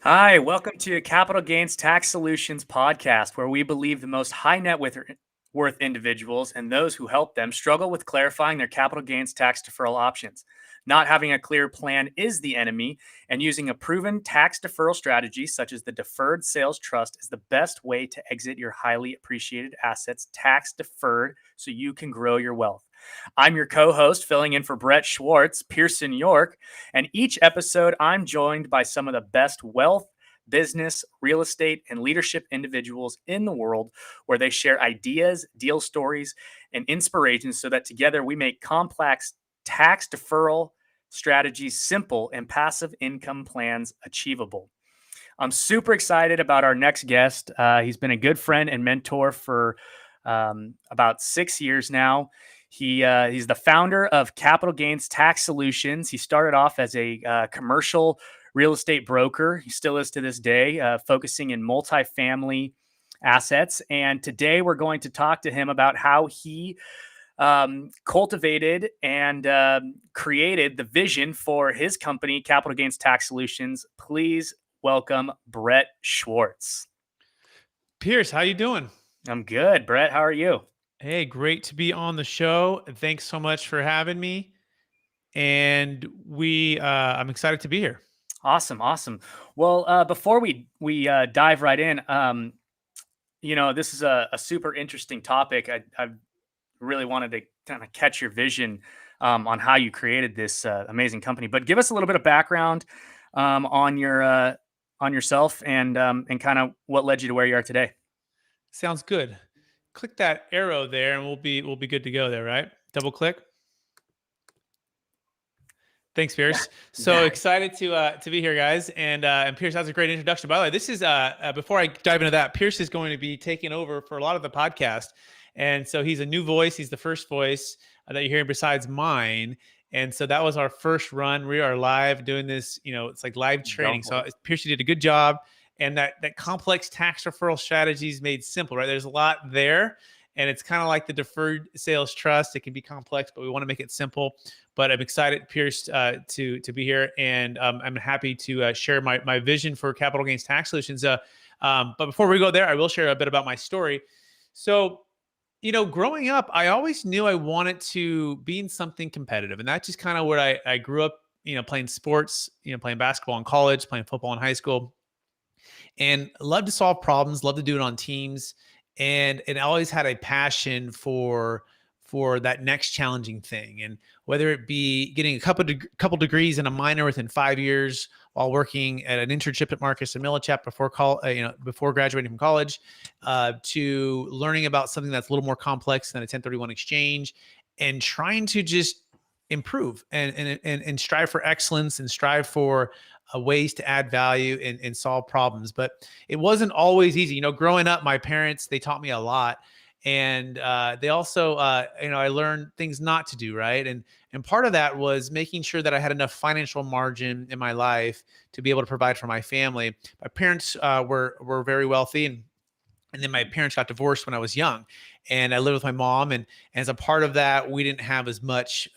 Hi, welcome to Capital Gains Tax Solutions podcast, where we believe the most high net worth individuals and those who help them struggle with clarifying their capital gains tax deferral options. Not having a clear plan is the enemy, and using a proven tax deferral strategy such as the Deferred Sales Trust is the best way to exit your highly appreciated assets tax deferred so you can grow your wealth. I'm your co host, filling in for Brett Swarts, Pearson York. And each episode, I'm joined by some of the best wealth, business, real estate, and leadership individuals in the world, where they share ideas, deal stories, and inspirations so that together we make complex tax deferral strategies simple and passive income plans achievable. I'm super excited about our next guest. He's been a good friend and mentor for about 6 years now. He's the founder of Capital Gains Tax Solutions. He started off as a commercial real estate broker. He still is to this day, focusing in multifamily assets. And today we're going to talk to him about how he cultivated and created the vision for his company, Capital Gains Tax Solutions. Please welcome Brett Swarts. Pierce, how you doing? I'm good, Brett. How are you? Hey, great to be on the show. Thanks so much for having me. And I'm excited to be here. Awesome. Well, before we dive right in, this is a super interesting topic. I really wanted to kind of catch your vision on how you created this amazing company. But give us a little bit of background on yourself and kind of what led you to where you are today. Sounds good. Click that arrow there, and we'll be good to go there, right? Double click. Thanks, Pierce. So excited to be here, guys. And Pierce, that's a great introduction. By the way, this is before I dive into that, Pierce is going to be taking over for a lot of the podcast, and so he's a new voice. He's the first voice that you're hearing besides mine. And so that was our first run. We are live doing this. It's like live training. So Pierce, you did a good job. And that complex tax referral strategies made simple, right? There's a lot there. And it's kind of like the Deferred Sales Trust. It can be complex, but we want to make it simple. But I'm excited, Pierce, to be here. And I'm happy to share my vision for Capital Gains Tax Solutions. But before we go there, I will share a bit about my story. So, growing up, I always knew I wanted to be in something competitive. And that's just kind of where I grew up, playing sports, playing basketball in college, playing football in high school. And love to solve problems, love to do it on teams. And I always had a passion for that next challenging thing. And whether it be getting a couple degrees and a minor within 5 years while working at an internship at Marcus and Millichap before graduating from college, to learning about something that's a little more complex than a 1031 exchange, and trying to just improve and strive for excellence and strive for ways to add value and solve problems. But it wasn't always easy. Growing up, my parents, they taught me a lot. And they also, I learned things not to do, right? And part of that was making sure that I had enough financial margin in my life to be able to provide for my family. My parents were very wealthy, and then my parents got divorced when I was young, and I lived with my mom. And as a part of that, we didn't have as much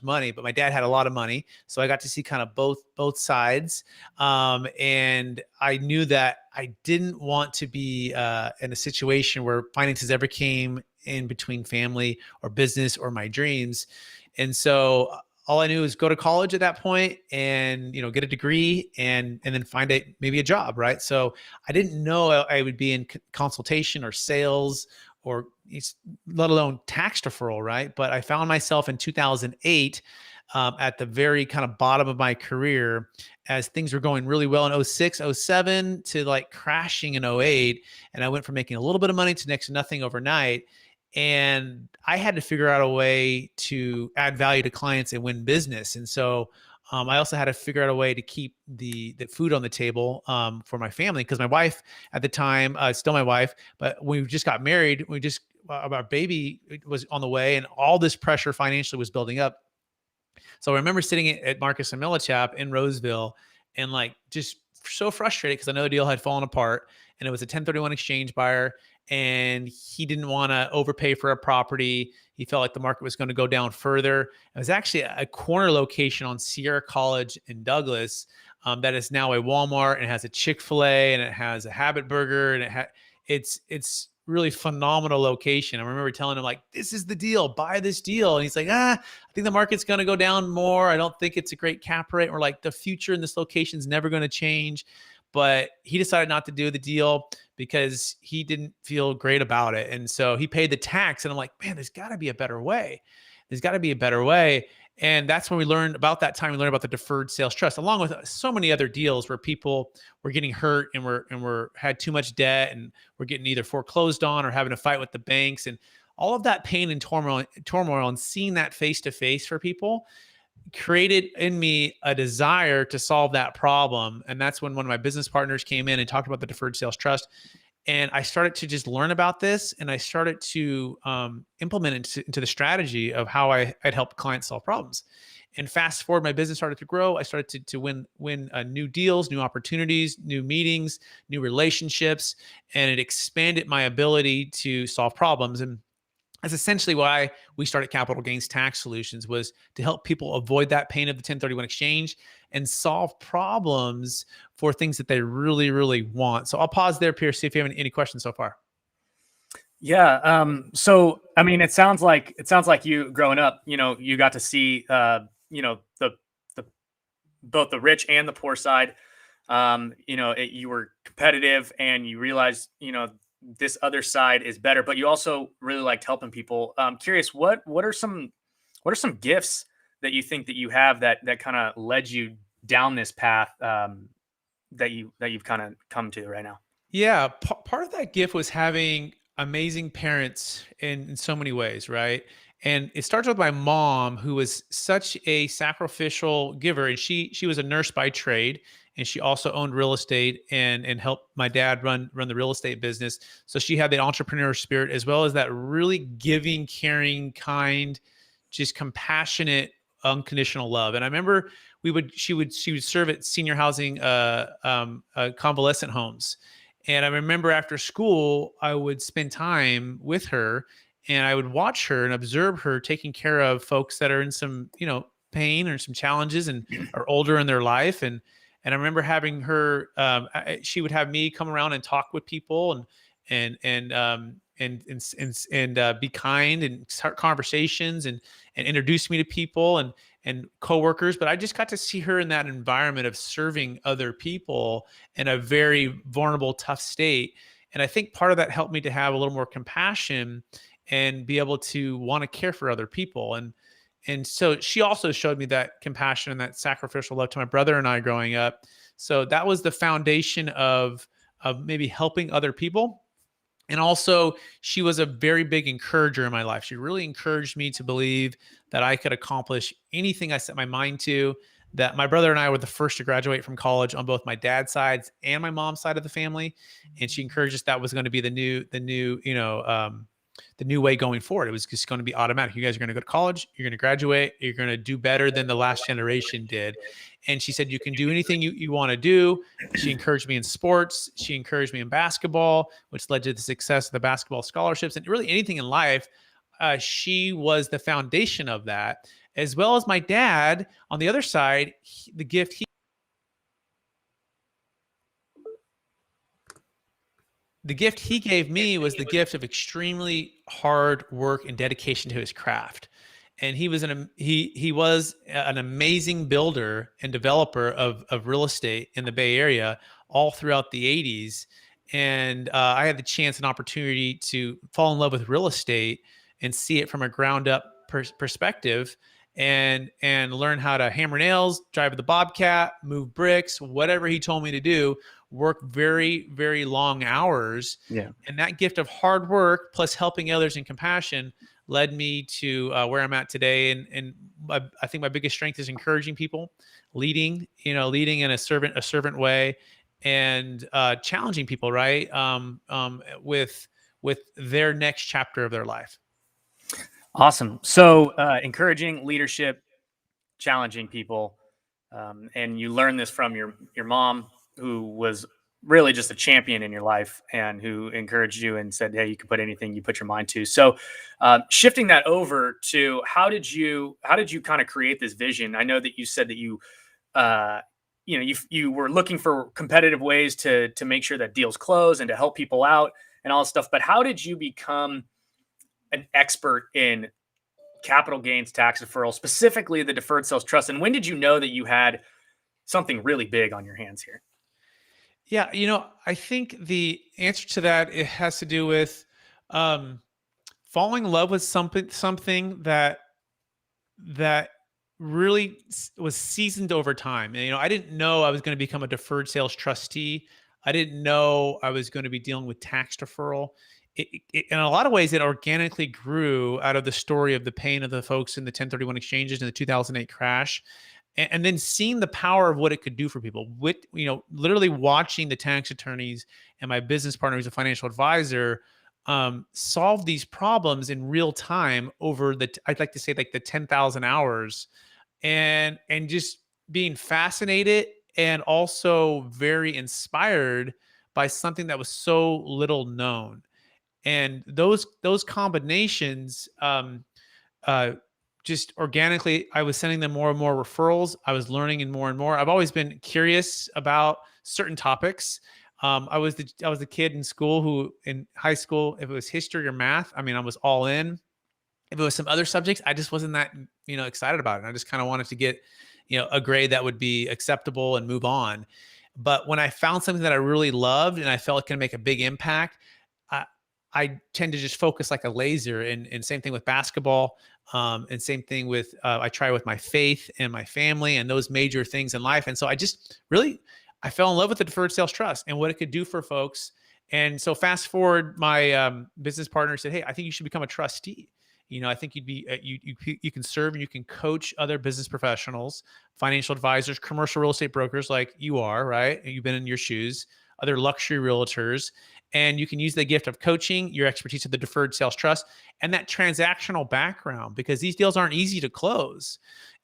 money, but my dad had a lot of money. So I got to see kind of both sides. And I knew that I didn't want to be in a situation where finances ever came in between family or business or my dreams. And so all I knew was go to college at that point and, get a degree and then find maybe a job. Right. So I didn't know I would be in consultation or sales or let alone tax deferral. Right. But I found myself in 2008 at the very kind of bottom of my career as things were going really well in 06, 07 to like crashing in 08. And I went from making a little bit of money to next to nothing overnight. And I had to figure out a way to add value to clients and win business. And so I also had to figure out a way to keep the food on the table for my family, because my wife at the time, still my wife, but we just got married. Our baby was on the way, and all this pressure financially was building up. So I remember sitting at Marcus and Millichap in Roseville and like just so frustrated because I know the deal had fallen apart, and it was a 1031 exchange buyer, and he didn't want to overpay for a property. He felt like the market was going to go down further. It was actually a corner location on Sierra College in Douglas. that is now a Walmart, and it has a Chick-fil-A, and it has a Habit Burger, and it's really phenomenal location. I remember telling him, like, this is the deal, buy this deal. And he's like, I think the market's going to go down more. I don't think it's a great cap rate. Or like, the future in this location is never going to change. But he decided not to do the deal because he didn't feel great about it. And so he paid the tax. And I'm like, man, there's got to be a better way. There's got to be a better way. And that's when we learned about that time. We learned about the Deferred Sales Trust, along with so many other deals where people were getting hurt and were had too much debt and were getting either foreclosed on or having to fight with the banks, and all of that pain and turmoil, and seeing that face to face for people created in me a desire to solve that problem. And that's when one of my business partners came in and talked about the Deferred Sales Trust. And I started to just learn about this, and I started to implement it into the strategy of how I'd help clients solve problems. And fast forward, my business started to grow. I started to win new deals, new opportunities, new meetings, new relationships, and it expanded my ability to solve problems. And that's essentially why we started Capital Gains Tax Solutions, was to help people avoid that pain of the 1031 exchange and solve problems for things that they really, really want. So I'll pause there, Pierce, see if you have any questions so far. Yeah. So, I mean, it sounds like you growing up, you got to see, the both the rich and the poor side. You were competitive, and you realized, this other side is better, but you also really liked helping people. Curious, what are some gifts that you think that you have that kind of led you down this path, that you've kind of come to right now? Yeah, part of that gift was having amazing parents in so many ways, right? And it starts with my mom, who was such a sacrificial giver, and she was a nurse by trade, and she also owned real estate and helped my dad run the real estate business. So she had the entrepreneur spirit, as well as that really giving, caring, kind, just compassionate, unconditional love. And I remember she would serve at senior housing, convalescent homes. And I remember after school, I would spend time with her, and I would watch her and observe her taking care of folks that are in some, pain or some challenges and are older in their life. And I remember having her, she would have me come around and talk with people and be kind and start conversations and introduce me to people and coworkers. But I just got to see her in that environment of serving other people in a very vulnerable, tough state. And I think part of that helped me to have a little more compassion and be able to want to care for other people. And so she also showed me that compassion and that sacrificial love to my brother and I growing up. So that was the foundation of maybe helping other people. And also, she was a very big encourager in my life. She really encouraged me to believe that I could accomplish anything I set my mind to. That my brother and I were the first to graduate from college on both my dad's sides and my mom's side of the family, and she encouraged us that was going to be the new way going forward. It was just going to be automatic. You guys are going to go to college. You're going to graduate. You're going to do better than the last generation did. And she said, you can do anything you want to do. She encouraged me in sports. She encouraged me in basketball, which led to the success of the basketball scholarships and really anything in life. She was the foundation of that, as well as my dad. On the other side, the gift he gave me was the gift of extremely hard work and dedication to his craft. And he was an amazing builder and developer of real estate in the Bay Area all throughout the 80s. And I had the chance and opportunity to fall in love with real estate and see it from a ground up perspective, and learn how to hammer nails, drive the Bobcat, move bricks, whatever he told me to do, work very, very long hours. Yeah. And that gift of hard work plus helping others and compassion led me to where I'm at today. And I think my biggest strength is encouraging people, leading in a servant way, and challenging people, right? With their next chapter of their life. Awesome. So, encouraging leadership, challenging people, and you learn this from your mom, who was really just a champion in your life and who encouraged you and said, "Hey, you can put anything you put your mind to." So, shifting that over to how did you kind of create this vision? I know that you said that you were looking for competitive ways to make sure that deals close and to help people out and all this stuff. But how did you become an expert in capital gains tax deferral, specifically the deferred sales trust? And when did you know that you had something really big on your hands here? Yeah, I think the answer to that, it has to do with um, falling in love with something that really was seasoned over time. And, I didn't know I was going to become a deferred sales trustee. I didn't know I was going to be dealing with tax deferral. In a lot of ways, it organically grew out of the story of the pain of the folks in the 1031 exchanges in the 2008 crash. And then seeing the power of what it could do for people, with literally watching the tax attorneys and my business partner, who's a financial advisor, solve these problems in real time over I'd like to say like the 10,000 hours, and just being fascinated and also very inspired by something that was so little known. And those combinations, uh, just organically, I was sending them more and more referrals. I was learning and more. I've always been curious about certain topics. I was the kid in school who, in high school, if it was history or math, I mean, I was all in. If it was some other subjects, I just wasn't that excited about it. I just kind of wanted to get a grade that would be acceptable and move on. But when I found something that I really loved and I felt it could make a big impact, I, I tend to just focus like a laser. And same thing with basketball, and same thing with I try with my faith and my family and those major things in life. And so I fell in love with the deferred sales trust and what it could do for folks. And so fast forward, my business partner said, "Hey, I think you should become a trustee. I think you'd be you can serve and you can coach other business professionals, financial advisors, commercial real estate brokers like you are, right? You've been in your shoes, other luxury realtors, and you can use the gift of coaching, your expertise of the deferred sales trust, and that transactional background, because these deals aren't easy to close.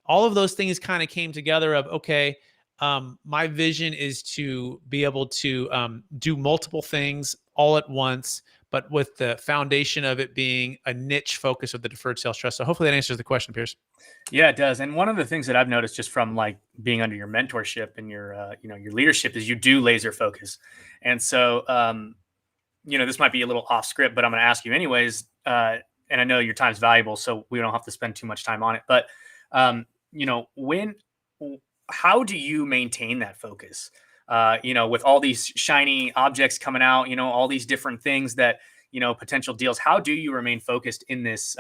All of those things kind of came together of, okay, my vision is to be able to do multiple things all at once, but with the foundation of it being a niche focus of the deferred sales trust. So hopefully that answers the question, Pierce. Yeah, it does. And one of the things that I've noticed just from like being under your mentorship and your your leadership is you do laser focus. And so this might be a little off script, but I'm going to ask you anyways. And I know your time's valuable, so we don't have to spend too much time on it. But when how do you maintain that focus? With all these shiny objects coming out, all these different things that, potential deals, how do you remain focused in this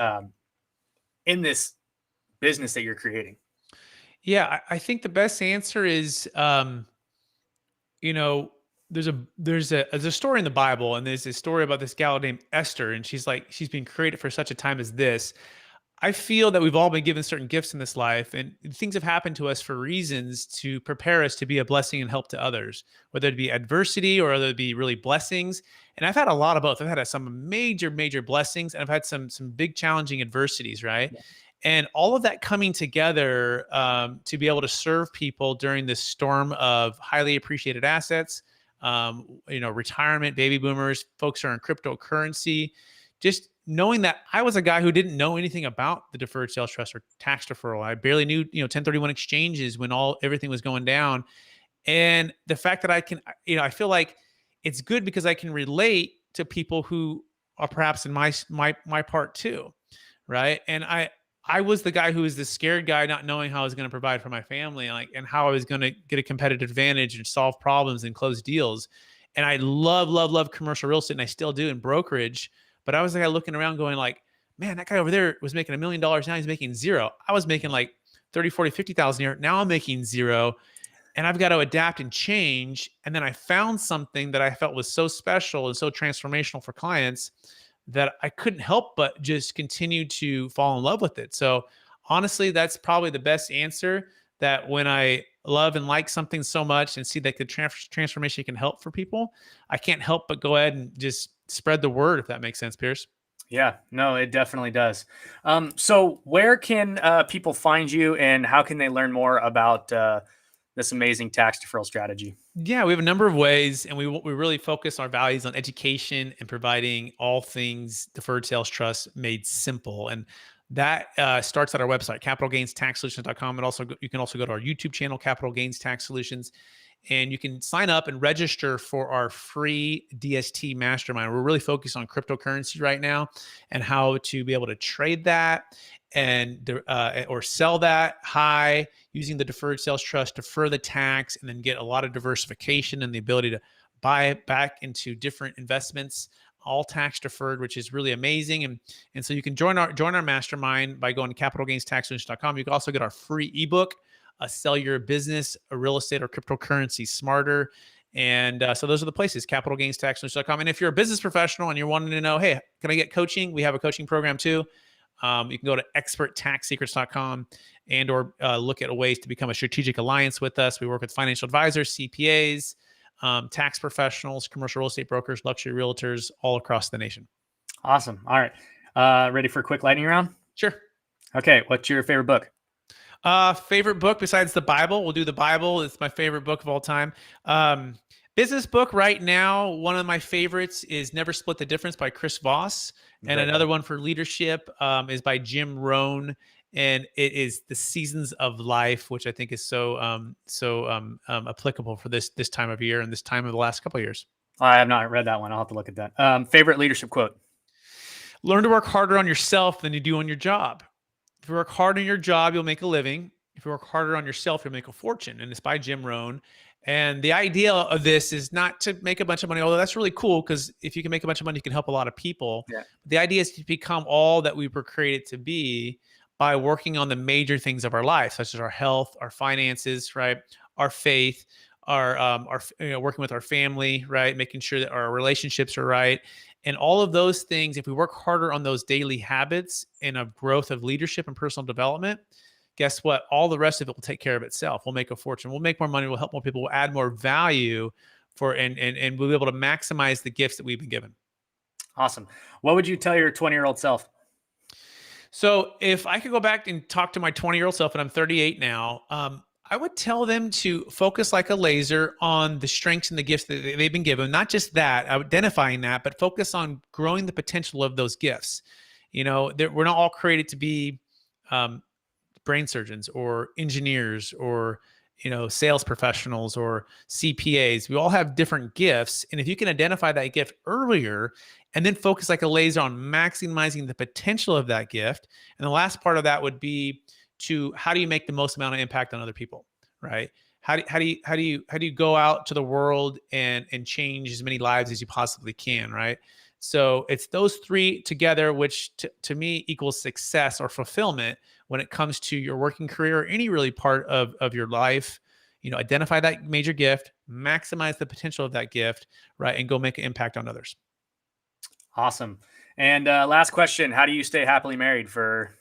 business that you're creating? Yeah, I think the best answer is, you know, there's a story in the Bible, and there's a story about this gal named Esther, and she's been created for such a time as this. I feel that we've all been given certain gifts in this life, and things have happened to us for reasons to prepare us to be a blessing and help to others, whether it be adversity or whether it be really blessings. And I've had a lot of both. I've had some major blessings, and I've had some big challenging adversities, right? Yeah. And all of that coming together, to be able to serve people during this storm of highly appreciated assets, retirement, baby boomers, folks who are in cryptocurrency, just knowing that I was a guy who didn't know anything about the deferred sales trust or tax deferral. I barely knew, 1031 exchanges when everything was going down. And the fact that I can, I feel like it's good because I can relate to people who are perhaps in my part too, right? And I was the guy who was the scared guy, not knowing how I was going to provide for my family, and how I was going to get a competitive advantage and solve problems and close deals. And I love commercial real estate, and I still do in brokerage. But I was the guy looking around going like, man, that guy over there was making $1 million. Now he's making zero. I was making like 30, 40, 50,000 a year. Now I'm making zero. And I've got to adapt and change. And then I found something that I felt was so special and so transformational for clients that I couldn't help but just continue to fall in love with it. So honestly, that's probably the best answer, that when I love and like something so much and see that the transformation can help for people, I can't help but go ahead and just spread the word, if that makes sense, Pierce. Yeah, no, it definitely does. So where can people find you, and how can they learn more about this amazing tax deferral strategy? Yeah, we have a number of ways, and we really focus our values on education and providing all things deferred sales trust made simple. And That starts at our website, capitalgainstaxsolutions.com. And also, you can also go to our YouTube channel, Capital Gains Tax Solutions, and you can sign up and register for our free DST mastermind. We're really focused on cryptocurrency right now and how to be able to trade that and or sell that high using the Deferred Sales Trust, defer the tax, and then get a lot of diversification and the ability to buy it back into different investments, all tax deferred, which is really amazing. And so you can join our mastermind by going to capitalgainstaxsolutions.com. You can also get our free ebook, Sell Your Business, a Real Estate or Cryptocurrency Smarter. And so those are the places, capitalgainstaxsolutions.com. And if you're a business professional and you're wanting to know, hey, can I get coaching? We have a coaching program too. You can go to experttaxsecrets.com and or look at ways to become a strategic alliance with us. We work with financial advisors, CPAs, tax professionals, commercial real estate brokers, luxury realtors all across the nation. Awesome. All right. Ready for a quick lightning round? Sure. Okay. What's your favorite book? Favorite book besides the Bible? We'll do the Bible. It's my favorite book of all time. Business book right now, one of my favorites is Never Split the Difference by Chris Voss. And another one for leadership is by Jim Rohn. And it is The Seasons of Life, which I think is so applicable for this time of year and this time of the last couple of years. I have not read that one. I'll have to look at that. Favorite leadership quote? Learn to work harder on yourself than you do on your job. If you work hard on your job, you'll make a living. If you work harder on yourself, you'll make a fortune. And it's by Jim Rohn. And the idea of this is not to make a bunch of money, although that's really cool because if you can make a bunch of money, you can help a lot of people. Yeah. The idea is to become all that we were created to be by working on the major things of our life, such as our health, our finances, right? Our faith, our working with our family, right? Making sure that our relationships are right. And all of those things, if we work harder on those daily habits and a growth of leadership and personal development, guess what? All the rest of it will take care of itself. We'll make a fortune. We'll make more money. We'll help more people. We'll add more value and we'll be able to maximize the gifts that we've been given. Awesome. What would you tell your 20-year-old self? So if I could go back and talk to my 20-year-old self, and I'm 38 now, I would tell them to focus like a laser on the strengths and the gifts that they've been given. Not just that, identifying that, but focus on growing the potential of those gifts. We're not all created to be brain surgeons or engineers or sales professionals or CPAs. We all have different gifts. And if you can identify that gift earlier and then focus like a laser on maximizing the potential of that gift. And the last part of that would be to how do you make the most amount of impact on other people, right? How do you go out to the world and change as many lives as you possibly can, right? So it's those three together, which to me equals success or fulfillment when it comes to your working career or any really part of your life. Identify that major gift, maximize the potential of that gift, right? And go make an impact on others. Awesome. And last question, how do you stay happily married for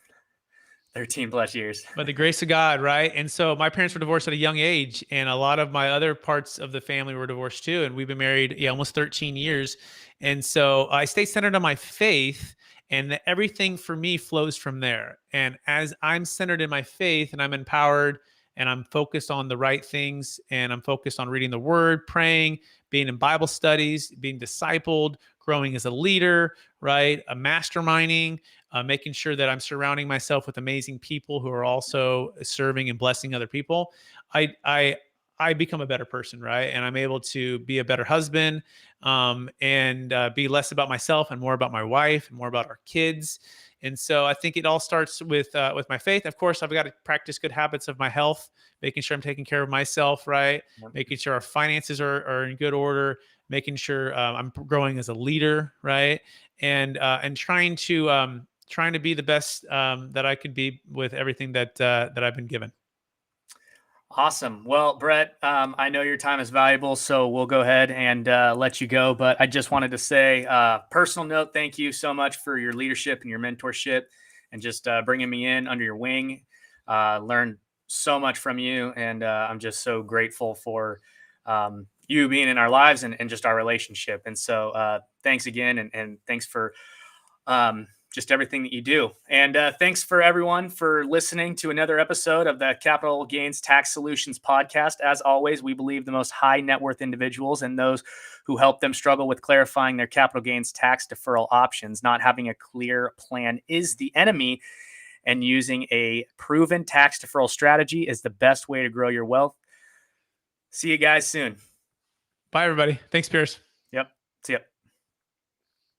13 plus years? By the grace of God, right? And so my parents were divorced at a young age, and a lot of my other parts of the family were divorced too. And we've been married almost 13 years. And so I stay centered on my faith, and everything for me flows from there. And as I'm centered in my faith and I'm empowered and I'm focused on the right things and I'm focused on reading the word, praying, being in Bible studies, being discipled, growing as a leader, right? Masterminding, making sure that I'm surrounding myself with amazing people who are also serving and blessing other people. I become a better person, right? And I'm able to be a better husband and be less about myself and more about my wife and more about our kids. And so I think it all starts with my faith. Of course, I've got to practice good habits of my health, making sure I'm taking care of myself, right? Making sure our finances are in good order, making sure I'm growing as a leader, right? And trying to be the best that I could be with everything that I've been given. Awesome. Well, Brett, I know your time is valuable, so we'll go ahead and let you go. But I just wanted to say, personal note, thank you so much for your leadership and your mentorship and just bringing me in under your wing. Learned so much from you, and I'm just so grateful for you being in our lives and just our relationship. And so thanks again, and thanks for just everything that you do. And thanks for everyone for listening to another episode of the Capital Gains Tax Solutions podcast. As always, we believe the most high net worth individuals and those who help them struggle with clarifying their capital gains tax deferral options. Not having a clear plan is the enemy. and using a proven tax deferral strategy is the best way to grow your wealth. See you guys soon. Bye, everybody. Thanks, Pierce.